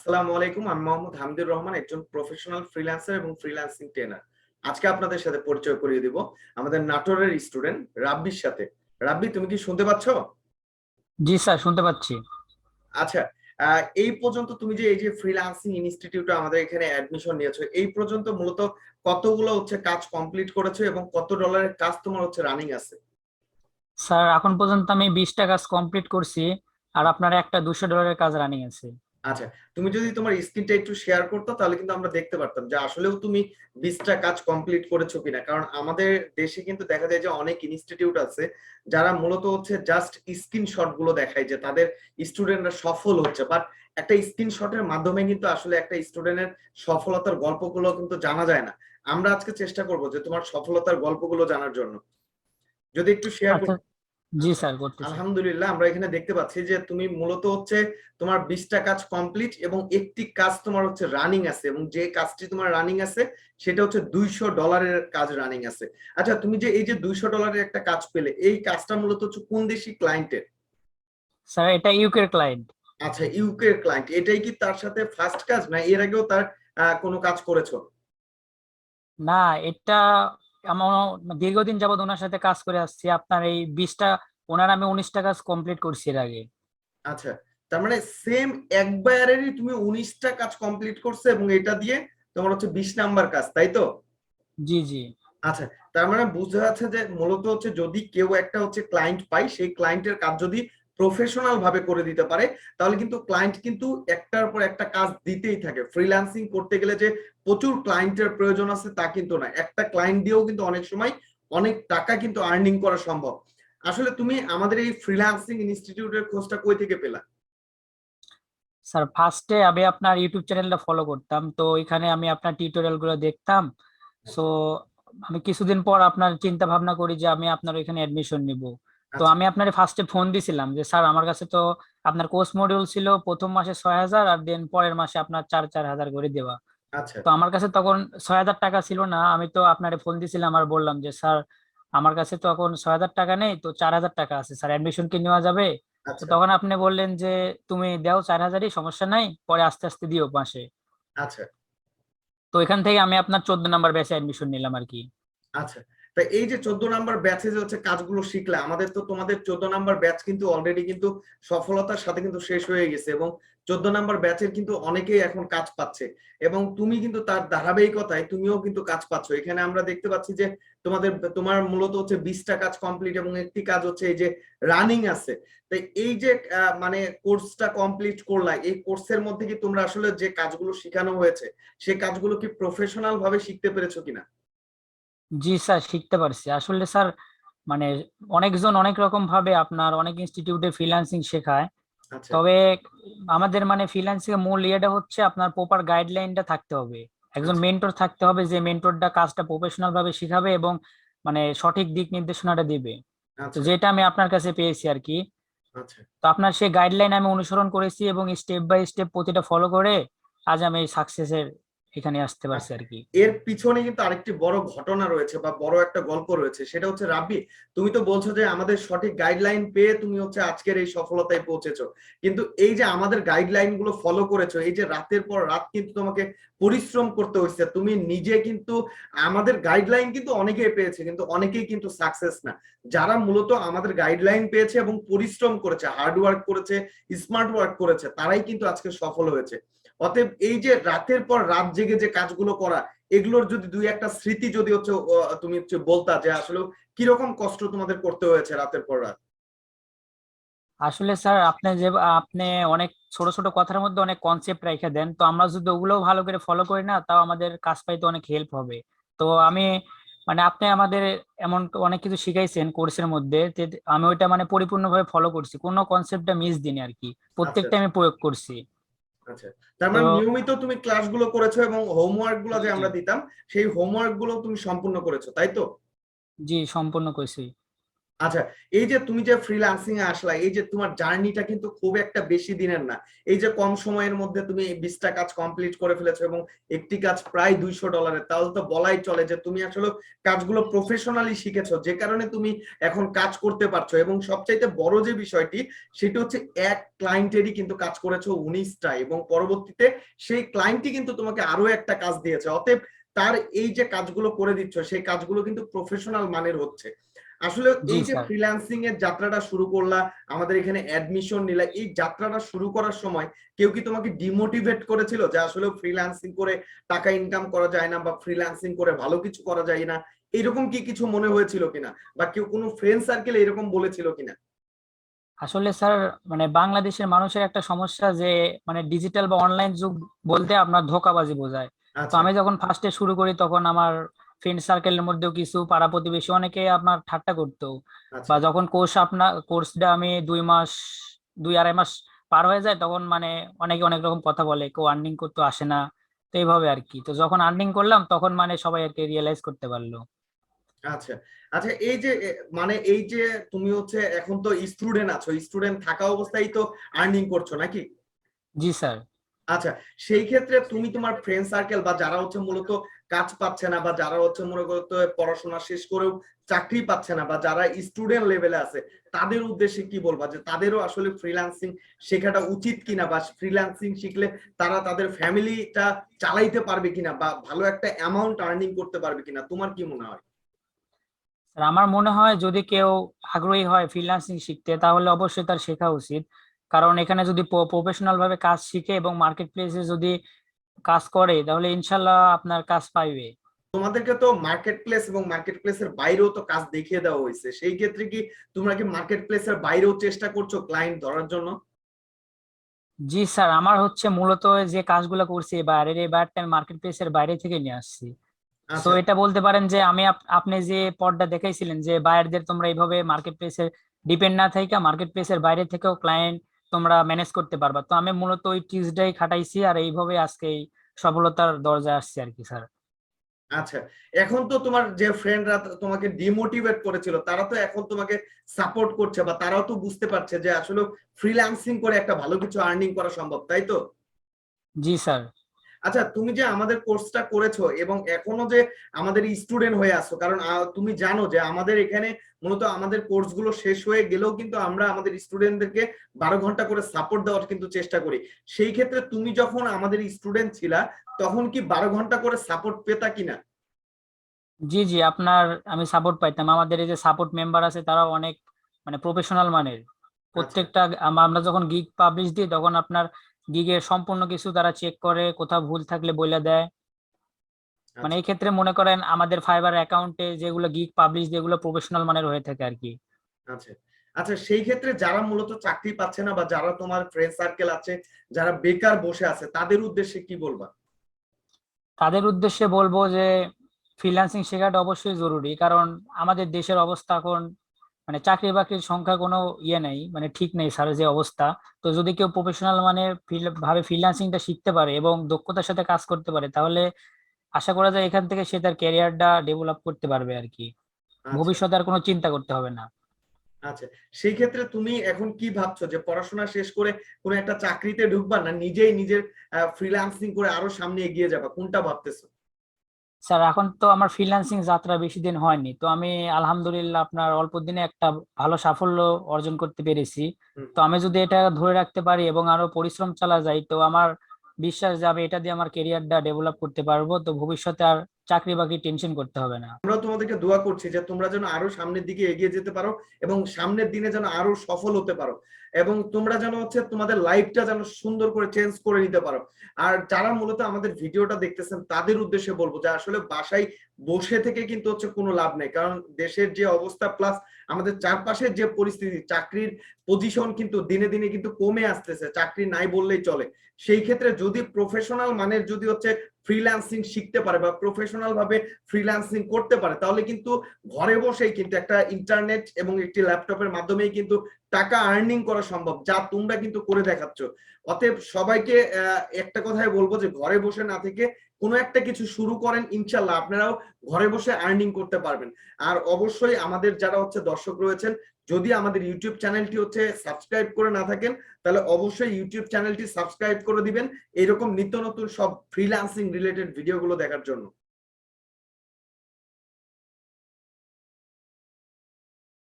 আসসালামু আলাইকুম। আমি মোহাম্মদ হামিদুর রহমান, একজন প্রফেশনাল ফ্রিল্যান্সার এবং ফ্রিল্যান্সিং ট্রেনার। আজকে আপনাদের সাথে পরিচয় করিয়ে দিব আমাদের নাটোরের স্টুডেন্ট রাব্বির সাথে। রাব্বি, তুমি কি শুনতে পাচ্ছ? জি স্যার, শুনতে পাচ্ছি। আচ্ছা, এই পর্যন্ত তুমি যে এই যে ফ্রিল্যান্সিং ইনস্টিটিউটে আমাদের এখানে অ্যাডমিশন নিয়েছো, এই পর্যন্ত মূলত কতগুলো কাজ কমপ্লিট করেছো এবং কত ডলারের কাজ তোমার রানিং আছে? স্যার, এখন পর্যন্ত আমি 20টা কাজ কমপ্লিট করছি, আর আপনার একটা $200 কাজ রানিং আছে। আচ্ছা, তুমি যদি তোমার স্ক্রিনটা একটু শেয়ার করতো তাহলে কিন্তু আমরা দেখতে পারতাম যে আসলেও তুমি 20টা কাজ কমপ্লিট করেছো কিনা। কারণ আমাদের দেশে কিন্তু দেখা যায় যে অনেক ইনস্টিটিউট আছে যারা মূলত জাস্ট স্ক্রিনশট গুলো দেখায় যে তাদের স্টুডেন্টরা সফল হচ্ছে, বাট একটা স্ক্রিনশটের মাধ্যমে কিন্তু আসলে একটা স্টুডেন্টের সফলতার গল্পগুলো কিন্তু জানা যায় না। আমরা আজকে চেষ্টা করব যে তোমার সফলতার গল্পগুলো জানার জন্য। যদি একটু শেয়ার। আচ্ছা, জি স্যার, করতেছি। আলহামদুলিল্লাহ, আমরা এখানে দেখতে পাচ্ছি যে তুমি মূলত তোমার 20টা কাজ কমপ্লিট এবং একটি কাজ তোমার রানিং আছে, এবং যে কাজটি তোমার রানিং আছে সেটা $200 কাজ রানিং আছে। আচ্ছা, তুমি যে এই যে $200 একটা কাজ পেলে, এই কাজটা মূলত কোন দেশি ক্লায়েন্টের? স্যার, এটা ইউকের ক্লায়েন্ট। আচ্ছা, ইউকে ক্লায়েন্ট। এটাই কি তার সাথে ফার্স্ট কাজ, না এর আগেও তার কোনো কাজ করেছো? না, এটা আমার দীর্ঘদিন যাবত ওনার সাথে কাজ করে আসছি। আপনার এই 20টা, ওনার আমি 19টা কাজ কমপ্লিট করছি এর আগে। আচ্ছা, তার মানে সেম একবারেরই তুমি 19টা কাজ কমপ্লিট করছো এবং এটা দিয়ে তোমার 20 নাম্বার কাজ, তাই তো? জি জি। আচ্ছা, তার মানে বুঝা যাচ্ছে যে মূলত যদি কেউ একটা ক্লায়েন্ট পায়, সেই ক্লায়েন্টের কাজ যদি প্রফেশনাল ভাবে করে দিতে পারে, তাহলে কিন্তু ক্লায়েন্ট কিন্তু একটার পর একটা কাজ দিতেই থাকে। ফ্রিল্যান্সিং করতে গেলে যে প্রচুর ক্লায়েন্টের প্রয়োজন আছে তা কিন্তু না, একটা ক্লায়েন্ট দিয়েও কিন্তু অনেক সময় অনেক টাকা কিন্তু আর্নিং করা সম্ভব। আসলে তুমি আমাদের এই ফ্রিল্যান্সিং ইনস্টিটিউটের খোঁজটা কই থেকে পেলা? স্যার, ফার্স্টে আমি আপনার ইউটিউব চ্যানেলটা ফলো করতাম, তো এখানে আমি আপনার টিউটোরিয়াল গুলো দেখতাম। সো আমি কিছুদিন পর আপনার চিন্তা ভাবনা করি যে আমি আপনার এখানে অ্যাডমিশন নিব। তো আচ্ছা আমি আপনার ফার্স্টে ফোন দিছিলাম যে স্যার, আমার কাছে তো আপনার কোর্স মডিউল ছিল প্রথম মাসে 6,000, আর দেন পরের মাসে আপনার 4,000 করে দেওয়া। আচ্ছা তো আমার কাছে তখন 6,000 টাকা ছিল না। আমি তো আপনারে ফোন দিছিলাম আর বললাম যে স্যার, আমার কাছে তো এখন 6,000 টাকা নেই, তো 4,000 টাকা আছে, স্যার অ্যাডমিশন কি নেওয়া যাবে? তো আচ্ছা তখন আপনি বললেন যে তুমি দাও 4,000-ই, সমস্যা নাই, পরে আস্তে আস্তে দিও মাসে। আচ্ছা তো এখান থেকে আমি আপনার 14 নাম্বার ব্যাচে অ্যাডমিশন নিলাম আর কি। আচ্ছা। তা এই যে 14 নাম্বার ব্যাচে যে কাজগুলো শিখলে, আমাদের তো তোমাদের 14 নাম্বার ব্যাচ কিন্তু অলরেডি কিন্তু সফলতার সাথে কিন্তু শেষ হয়ে গেছে, এবং 14 নাম্বার ব্যাচের কিন্তু অনেকেই এখন কাজ পাচ্ছে, এবং তুমি কিন্তু তার ধারাবাহিকতায় তুমিও কিন্তু কাজ পাচ্ছ। এখানে আমরা দেখতে পাচ্ছি যে তোমার মূলত 20টা কাজ কমপ্লিট এবং একটি কাজ এই যে রানিং আছে। তাই এই যে মানে কোর্সটা কমপ্লিট করলা, এই কোর্সের মধ্যে কি তোমরা আসলে যে কাজগুলো শেখানো হয়েছে সেই কাজগুলো কি প্রফেশনাল ভাবে শিখতে পেরেছো কিনা? জি স্যার, শিখতে পারছি আসলে স্যার। মানে অনেকজন অনেক রকম ভাবে আপনার অনেক ইনস্টিটিউটে ফ্রিল্যান্সিং শেখায়। আচ্ছা তবে আমাদের মানে ফ্রিল্যান্সিং এর মূল ইয়েটা হচ্ছে আপনার প্রপার গাইডলাইনটা থাকতে হবে। একজন আচ্ছা মেন্টর থাকতে হবে, যে মেন্টরটা কাজটা প্রফেশনাল ভাবে শিখাবে এবং মানে সঠিক দিক নির্দেশনাটা দিবে। তো আচ্ছা যেটা আমি আপনার কাছে পেয়েছি আর কি। আচ্ছা। তো আপনার সেই গাইডলাইন আমি অনুসরণ করেছি এবং স্টেপ বাই স্টেপ প্রতিটা ফলো করে আজ আমি সাকসেসের এখানে আসতে পারছি আচ্ছা, আর কি। এর পিছনে কিন্তু আরেকটি বড় ঘটনা রয়েছে বা বড় একটা গল্প রয়েছে, সেটা রাব্বি, তুমি তো বলছো যে আমাদের সঠিক গাইডলাইন পেয়ে তুমি আজকের এই সফলতায় পৌঁছেছো, কিন্তু এই যে আমাদের গাইডলাইন গুলো ফলো করেছো, এই যে রাতের পর রাত কিন্তু তোমাকে পরিশ্রম করতে হয়েছে, তুমি নিজে কিন্তু আমাদের গাইডলাইন কিন্তু অনেকেই পেয়েছে কিন্তু অনেকেই কিন্তু সাকসেস না। যারা মূলত আমাদের গাইডলাইন পেয়েছে এবং পরিশ্রম করেছে, হার্ড ওয়ার্ক করেছে, স্মার্ট ওয়ার্ক করেছে, তারাই কিন্তু আজকে সফল হয়েছে। অতএব এই যে রাতের পর রাত জেগে যে কাজগুলো করা, এগুলোর যদি দুই একটা স্মৃতি যদি তুমি বলতা যে আসলে কিরকম কষ্ট তোমাদের করতে হয়েছে রাতের পর রাত। আসলে স্যার, আপনি অনেক ছোট ছোট কথার মধ্যে অনেক কনসেপ্ট রেখে দেন, তো আমরা যদি ওগুলোও ভালো করে ফলো করি না, তাও আমাদের কাজ পাইতে অনেক হেল্প হবে। তো আমি মানে আপনি আমাদের এমন অনেক কিছু শিখাইছেন কোর্সের মধ্যে, আমি ওইটা মানে পরিপূর্ণভাবে ফলো করছি, কোনো কনসেপ্টটা মিস দিইনি আর কি, আচ্ছা প্রত্যেকটা আচ্ছা আমি প্রয়োগ করছি। আচ্ছা। তার তো মানে নিয়মিত তুমি ক্লাসগুলো করেছো এবং হোমওয়ার্ক গুলো জি যে জি। আমরা দিতাম সেই হোমওয়ার্ক গুলো তুমি সম্পূর্ণ করেছো, তাই তো? জি, সম্পূর্ণ করছি। আচ্ছা, এই যে তুমি যে ফ্রিল্যান্সিং এ আসলা, এই যে তোমার জার্নিটা কিন্তু খুব একটা বেশি দিনের না। এই যে কম সময়ের মধ্যে তুমি 20টা কাজ কমপ্লিট করে ফেলেছো এবং একটি কাজ প্রায় $200, তাহলে তো বলাই চলে যে তুমি আসলে কাজগুলো প্রফেশনালি শিখেছো, যে কারণে তুমি এখন কাজ করতে পারছো। এবং সবচাইতে বড় যে বিষয়টি সেটা হচ্ছে এক ক্লায়েন্টেরই কিন্তু কাজ করেছো 19টা, এবং পরবর্তীতে সেই ক্লায়েন্টই কিন্তু তোমাকে আরো একটা কাজ দিয়েছে। অতএব তার এই যে কাজগুলো করে দিচ্ছ সেই কাজগুলো কিন্তু প্রফেশনাল মানের হচ্ছে। আসলে জি এই যে স্যার। ফ্রিল্যান্সিং এর যাত্রাটা শুরু করলা, আমাদের এখানে অ্যাডমিশন নিলা, এই যাত্রাটা শুরু করার সময় কেউ কি তোমাকে ডিমোটিভেট করেছিল যে আসলে ফ্রিল্যান্সিং করে টাকা ইনকাম করা যায় না বা ফ্রিল্যান্সিং করে ভালো কিছু করা যায় না, এরকম কি কিছু মনে হয়েছিল কিনা, বা কেউ কোনো ফ্রেন্ড সার্কেল এরকম বলেছিল কিনা? আসলে স্যার মানে বাংলাদেশের মানুষের একটা সমস্যা যে মানে ডিজিটাল বা অনলাইন যুগ বলতে আপনার ধোঁকাবাজি বোঝায়। তো আচ্ছা আমি যখন ফার্স্টে শুরু করি তখন আমার ফ্রেন্ড সার্কেলের মধ্যেও কিছু পাড়া প্রতিবেশী অনেকে আপনার ঠাট্টা করতো। বা আচ্ছা যখন কোর্সটা আমি 2 মাস 2 আড়াই মাস পার হয়ে যায় তখন মানে অনেকে অনেক রকম কথা বলে, কেউ আর্নিং করতে আসে না। তো এইভাবে আর কি। তো যখন আর্নিং করলাম তখন মানে সবাই আর কি রিয়েলাইজ করতে পারলো। আচ্ছা আচ্ছা, এই যে মানে এই যে তুমি হচ্ছে এখন তো স্টুডেন্ট আছো, স্টুডেন্ট থাকা অবস্থায় তো আর্নিং করছো নাকি? জি স্যার। আচ্ছা, সেই ক্ষেত্রে তুমি তোমার ফ্রেন্ড সার্কেল বা যারা হচ্ছে মূলত কাজ পাচ্ছে না, বা যারা হচ্ছে মূলত পড়াশোনা শেষ করেও চাকরি পাচ্ছে না, বা যারা স্টুডেন্ট লেভেলে আছে, তাদের উদ্দেশ্যে কি বলবা যে তাদেরও আসলে ফ্রিল্যান্সিং শেখাটা উচিত কিনা, বা ফ্রিল্যান্সিং শিখলে তারা তাদের ফ্যামিলিটা চালাইতে পারবে কিনা, বা ভালো একটা অ্যামাউন্ট আর্নিং করতে পারবে কিনা, তোমার কি মনে হয়? আর আমার মনে হয় যদি কেউ আগ্রহী হয় ফ্রিল্যান্সিং শিখতে তাহলে অবশ্যই তার শেখা উচিত। কারণ এখানে যদি প্রফেশনাল ভাবে কাজ শিখে এবং মার্কেট প্লেসে যদি কাজ করে তাহলে ইনশাল্লাহ আপনার কাজ পাইবে। তোমাদেরকে তো মার্কেট প্লেস এবং মার্কেট প্লেসের বাইরেও তো কাজ দেখিয়ে দেওয়া হয়েছে, সেই ক্ষেত্রে কি তোমরা কি মার্কেট প্লেসের বাইরেও চেষ্টা করছো ক্লায়েন্ট ধরার জন্য? জি স্যার, আমার হচ্ছে মূলত যে কাজগুলো করছি বাইরের এই বাইরটা আমি মার্কেট প্লেসের বাইরে থেকে নিয়ে আসছি। সো আচ্ছা এটা বলতে পারেন যে আমি আপনি যে পদটা দেখাইছিলেন যে বায়ারদের তোমরা এইভাবে মার্কেট প্লেসের ডিপেন্ড না থাইকা মার্কেট প্লেসের বাইরে থেকেও ক্লায়েন্ট তোমরা ম্যানেজ করতে পারবা। তো আমি মূলত ওই টিপসটাই খাটাইছি আর এইভাবে আজকে এই সফলতার দরজায় আসছি আর কি স্যার। আচ্ছা, এখন তো তোমার যে ফ্রেন্ডরা তোমাকে ডিমোটিভেট করেছিল তারা তো এখন তোমাকে সাপোর্ট করছে, বা তারাও তো বুঝতে পারছে যে আসলে ফ্রিল্যান্সিং করে একটা ভালো কিছু আর্নিং করা সম্ভব, তাই তো? জি স্যার। আচ্ছা, তুমি যে আমাদের কোর্সটা করেছো এবং এখনো যে আমাদের স্টুডেন্ট হয়ে আসছো, কারণ তুমি জানো যে আমাদের এখানে মূলত আমাদের কোর্স গুলো শেষ হয়ে গেলেও কিন্তু আমরা আমাদের স্টুডেন্টদেরকে 12 ঘন্টা করে সাপোর্ট দেওয়ার কিন্তু চেষ্টা করি। সেই ক্ষেত্রে তুমি যখন আমাদের স্টুডেন্ট ছিলা তখন কি 12 ঘন্টা করে সাপোর্ট পেতা কিনা? জি জি, আপনার আমি সাপোর্ট পাইতাম। আমাদের এই যে সাপোর্ট মেম্বার আছে তারা অনেক মানে প্রফেশনাল মানের। আচ্ছা প্রত্যেকটা আমরা যখন গিগ পাবলিশ দিই তখন আপনার গিগের সম্পূর্ণ কিছু তারা চেক করে, কোথাও ভুল থাকলে বলে দেয়। মানে আচ্ছা এই ক্ষেত্রে মনে করেন আমাদের ফাইবার অ্যাকাউন্টে যেগুলো গিগ পাবলিশ যেগুলো প্রফেশনাল মানের হয়ে থাকে আর কি। আচ্ছা আচ্ছা, সেই ক্ষেত্রে যারা মূলত চাকরি পাচ্ছে না, বা যারা তোমার ফ্রেন্ড সার্কেল আছে যারা বেকার বসে আছে, তাদের উদ্দেশ্যে কি বলবা? তাদের উদ্দেশ্যে বলবো যে ফ্রিল্যান্সিং শেখাটা অবশ্যই জরুরি। কারণ আমাদের দেশের অবস্থা এখন মানে চাকরি বাকরির সংখ্যা কোনো ইয়ে নেই, মানে ঠিক নেই স্যার যে অবস্থা। তো যদি কেউ প্রফেশনাল মানে ভাবে ফ্রিল্যান্সিংটা শিখতে পারে এবং দক্ষতার সাথে কাজ করতে পারে তাহলে আশা করা যায় এখান থেকে সে তার ক্যারিয়ারটা ডেভেলপ করতে পারবে আর কি। আচ্ছা ভবিষ্যতে আর কোনো চিন্তা করতে হবে না। আচ্ছা, সেই ক্ষেত্রে তুমি এখন কি ভাবছো, যে পড়াশোনা শেষ করে কোনো একটা চাকরিতে ঢুকবা, না নিজেই নিজের ফ্রিল্যান্সিং করে আরো সামনে এগিয়ে যাবা, কোনটা ভাবতেছো? স্যার এখন তো আমার ফ্রিল্যান্সিং যাত্রা বেশি দিন হয়নি, তো আমি আলহামদুলিল্লাহ আপনার অল্প দিনে একটা ভালো সাফল্য অর্জন করতে পেরেছি। হুম, তো আমি যদি এটা ধরে রাখতে পারি এবং আরো পরিশ্রম চালা যাই তো আমার বিশ্বাস যাবে এটা দিয়ে আমার কেরিয়ারটা ডেভেলপ করতে পারবো। তো ভবিষ্যতে আর চাকরি বাকরি টেনশন করতে হবে না। আমরাও তোমাদেরকে দোয়া করছি যে তোমরা যেন আরো সামনের দিকে এগিয়ে যেতে পারো, এবং সামনের দিনে যেন আরো সফল হতে পারো, এবং তোমরা যেন হচ্ছে তোমাদের লাইফটা যেন সুন্দর করে চেঞ্জ করে নিতে পারো। আর যারা মূলত আমাদের ভিডিওটা দেখতেছেন তাদের উদ্দেশ্যে বলবো যে আসলে বাসায় বসে থেকে কিন্তু হচ্ছে কোনো লাভ নেই, কারণ দেশের যে অবস্থা প্লাস আমাদের চারপাশের যে পরিস্থিতি, চাকরির পজিশন কিন্তু দিনে দিনে কিন্তু কমে আসতেছে, চাকরি নাই বললেই চলে। সেই ক্ষেত্রে যদি প্রফেশনাল মানের যদি হচ্ছে ফ্রিল্যান্সিং শিখতে পারে বা প্রফেশনাল ভাবে ফ্রিল্যান্সিং করতে পারে, তাহলে কিন্তু ঘরে বসেই কিন্তু একটা ইন্টারনেট এবং একটি ল্যাপটপের মাধ্যমেই কিন্তু টাকা আর্নিং করা সম্ভব, যা তোমরা কিন্তু করে দেখাচ্ছ। অতএব সবাইকে একটা কথাই বলবো যে ঘরে বসে না থেকে কোনো একটা কিছু শুরু করেন, ইনশাল্লাহ আপনারাও ঘরে বসে আর্নিং করতে পারবেন। আর অবশ্যই আমাদের যারা হচ্ছে দর্শক রয়েছেন, যদি আমাদের ইউটিউব চ্যানেলটি হচ্ছে সাবস্ক্রাইব করে না থাকেন, তাহলে অবশ্যই ইউটিউব চ্যানেলটি সাবস্ক্রাইব করে দিবেন এরকম নিত্য নতুন সব ফ্রিল্যান্সিং রিলেটেড ভিডিওগুলো দেখার জন্য।